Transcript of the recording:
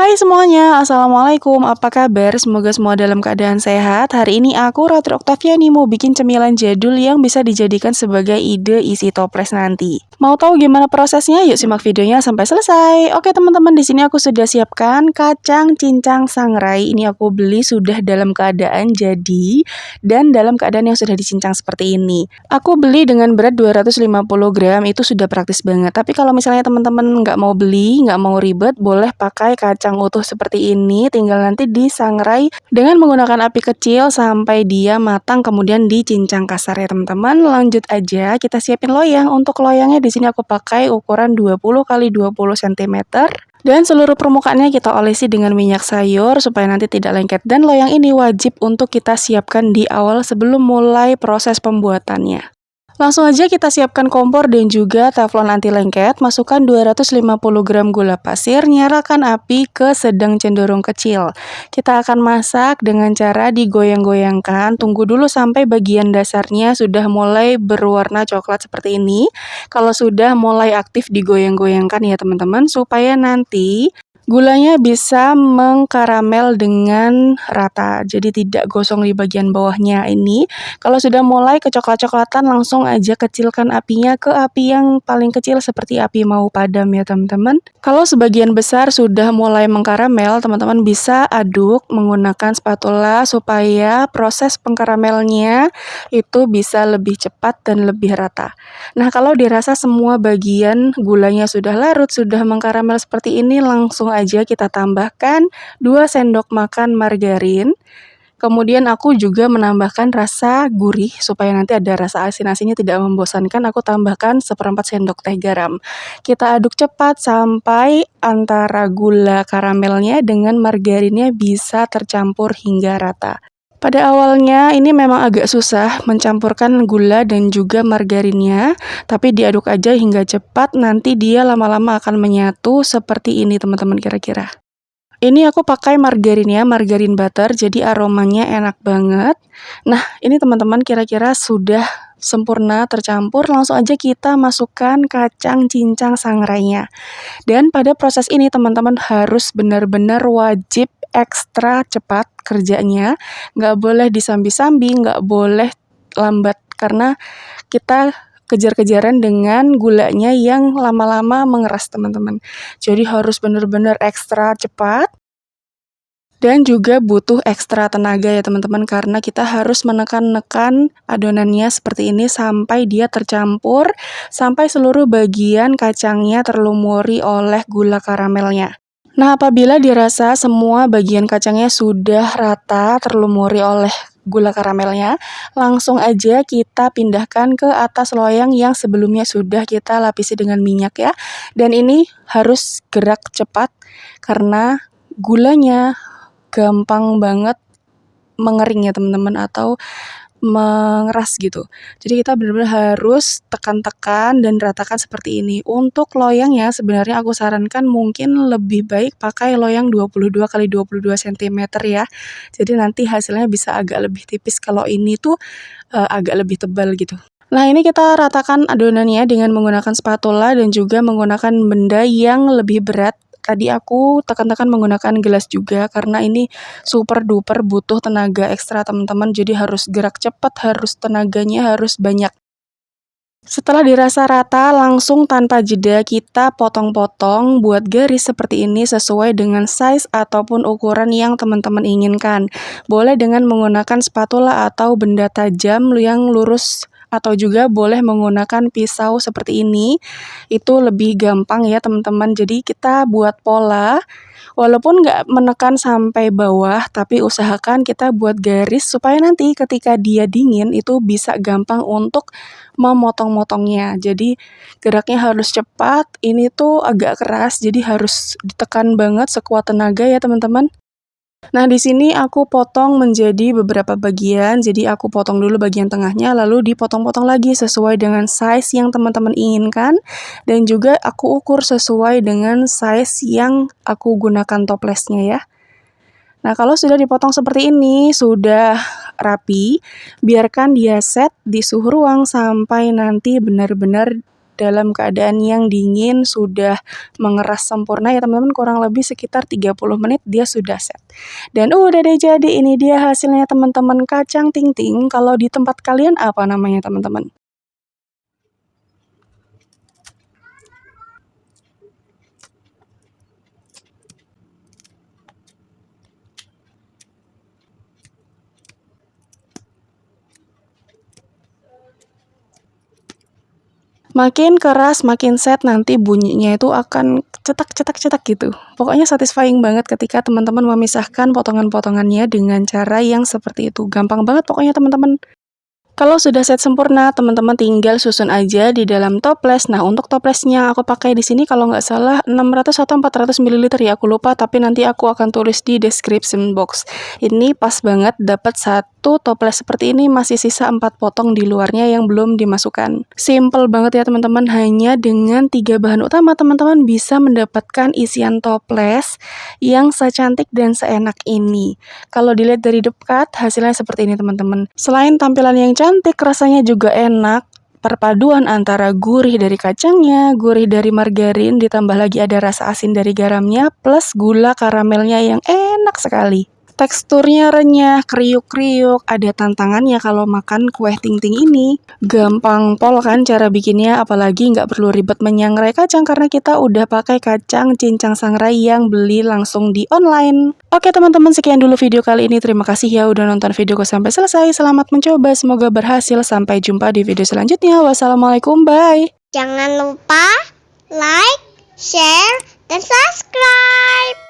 Hai semuanya, Assalamualaikum, apa kabar? Semoga semua dalam keadaan sehat. Hari ini aku, Ratri Oktaviani, mau bikin cemilan jadul yang bisa dijadikan sebagai ide isi toples nanti. Mau tahu gimana prosesnya? Yuk simak videonya sampai selesai. Oke teman-teman, di sini aku sudah siapkan kacang cincang sangrai. Ini aku beli sudah dalam keadaan jadi dan dalam keadaan yang sudah dicincang seperti ini. Aku beli dengan berat 250 gram, itu sudah praktis banget. Tapi kalau misalnya teman-teman nggak mau beli, nggak mau ribet, boleh pakai kacang utuh seperti ini, tinggal nanti disangrai dengan menggunakan api kecil sampai dia matang, kemudian dicincang kasar ya teman-teman. Lanjut aja, kita siapin loyang. Untuk loyangnya di sini aku pakai ukuran 20 kali 20 cm. Dan seluruh permukaannya kita olesi dengan minyak sayur supaya nanti tidak lengket. Dan loyang ini wajib untuk kita siapkan di awal sebelum mulai proses pembuatannya. Langsung aja kita siapkan kompor dan juga teflon anti lengket, masukkan 250 gram gula pasir, nyalakan api ke sedang cenderung kecil. Kita akan masak dengan cara digoyang-goyangkan, tunggu dulu sampai bagian dasarnya sudah mulai berwarna coklat seperti ini. Kalau sudah mulai aktif digoyang-goyangkan ya teman-teman, supaya nanti gulanya bisa mengkaramel dengan rata, jadi tidak gosong di bagian bawahnya ini. Kalau sudah mulai kecoklat-coklatan, langsung aja kecilkan apinya ke api yang paling kecil seperti api mau padam ya teman-teman. Kalau sebagian besar sudah mulai mengkaramel, teman-teman bisa aduk menggunakan spatula supaya proses pengkaramelnya itu bisa lebih cepat dan lebih rata. Nah, kalau dirasa semua bagian gulanya sudah larut, sudah mengkaramel seperti ini, langsung aja kita tambahkan 2 sendok makan margarin. Kemudian aku juga menambahkan rasa gurih supaya nanti ada rasa asin-asinnya tidak membosankan. Aku tambahkan 1/4 sendok teh garam. Kita aduk cepat sampai antara gula karamelnya dengan margarinnya bisa tercampur hingga rata. Pada awalnya ini memang agak susah mencampurkan gula dan juga margarinnya, tapi diaduk aja hingga cepat, nanti dia lama-lama akan menyatu seperti ini teman-teman kira-kira. Ini aku pakai margarinnya, margarin butter, jadi aromanya enak banget. Nah, ini teman-teman kira-kira sudah sempurna tercampur, langsung aja kita masukkan kacang cincang sangrainya. Dan pada proses ini teman-teman harus benar-benar wajib ekstra cepat kerjanya, nggak boleh disambi-sambi, nggak boleh lambat, karena kita kejar-kejaran dengan gulanya yang lama-lama mengeras teman-teman. Jadi harus benar-benar ekstra cepat. Dan juga butuh ekstra tenaga ya teman-teman, karena kita harus menekan-nekan adonannya seperti ini sampai dia tercampur, sampai seluruh bagian kacangnya terlumuri oleh gula karamelnya. Nah, apabila dirasa semua bagian kacangnya sudah rata terlumuri oleh gula karamelnya, langsung aja kita pindahkan ke atas loyang yang sebelumnya sudah kita lapisi dengan minyak ya. Dan ini harus gerak cepat karena gulanya gampang banget mengering ya teman-teman, atau mengeras gitu. Jadi kita benar-benar harus tekan-tekan dan ratakan seperti ini. Untuk loyangnya sebenarnya aku sarankan mungkin lebih baik pakai loyang 22 kali 22 cm ya. Jadi nanti hasilnya bisa agak lebih tipis, kalau ini tuh agak lebih tebal gitu. Nah, ini kita ratakan adonannya dengan menggunakan spatula dan juga menggunakan benda yang lebih berat. Tadi aku tekan-tekan menggunakan gelas juga karena ini super duper butuh tenaga ekstra teman-teman, jadi harus gerak cepat, harus tenaganya harus banyak. Setelah dirasa rata, langsung tanpa jeda kita potong-potong buat garis seperti ini sesuai dengan size ataupun ukuran yang teman-teman inginkan. Boleh dengan menggunakan spatula atau benda tajam yang lurus, atau juga boleh menggunakan pisau seperti ini. Itu lebih gampang ya teman-teman. Jadi kita buat pola, walaupun nggak menekan sampai bawah, tapi usahakan kita buat garis supaya nanti ketika dia dingin itu bisa gampang untuk memotong-motongnya. Jadi geraknya harus cepat, ini tuh agak keras, jadi harus ditekan banget sekuat tenaga ya teman-teman. Nah, di sini aku potong menjadi beberapa bagian. Jadi aku potong dulu bagian tengahnya, lalu dipotong-potong lagi sesuai dengan size yang teman-teman inginkan. Dan juga aku ukur sesuai dengan size yang aku gunakan toplesnya ya. Nah, kalau sudah dipotong seperti ini, sudah rapi, biarkan dia set di suhu ruang sampai nanti benar-benar dalam keadaan yang dingin, sudah mengeras sempurna ya teman-teman, kurang lebih sekitar 30 menit dia sudah set. Dan udah deh jadi, ini dia hasilnya teman-teman, kacang ting ting. Kalau di tempat kalian apa namanya teman-teman? Makin keras, makin set, nanti bunyinya itu akan cetak cetak cetak gitu. Pokoknya satisfying banget ketika teman-teman memisahkan potongan-potongannya dengan cara yang seperti itu. Gampang banget pokoknya teman-teman. Kalau sudah set sempurna, teman-teman tinggal susun aja di dalam toples. Nah, untuk toplesnya aku pakai di sini kalau nggak salah 600 atau 400 ml ya, aku lupa, tapi nanti aku akan tulis di description box. Ini pas banget dapat satu toples seperti ini, masih sisa 4 potong di luarnya yang belum dimasukkan. Simple banget ya teman-teman, hanya dengan 3 bahan utama teman-teman bisa mendapatkan isian toples yang secantik dan seenak ini. Kalau dilihat dari dekat, hasilnya seperti ini teman-teman. Selain tampilan yang cantik, rasanya juga enak. Perpaduan antara gurih dari kacangnya, gurih dari margarin, ditambah lagi ada rasa asin dari garamnya, plus gula karamelnya yang enak sekali. Teksturnya renyah, kriuk-kriuk, ada tantangannya kalau makan kue ting-ting ini. Gampang pol kan cara bikinnya, apalagi nggak perlu ribet menyangrai kacang karena kita udah pakai kacang cincang sangrai yang beli langsung di online. Oke teman-teman, sekian dulu video kali ini. Terima kasih ya udah nonton videoku sampai selesai. Selamat mencoba, semoga berhasil. Sampai jumpa di video selanjutnya. Wassalamualaikum, bye! Jangan lupa like, share, dan subscribe.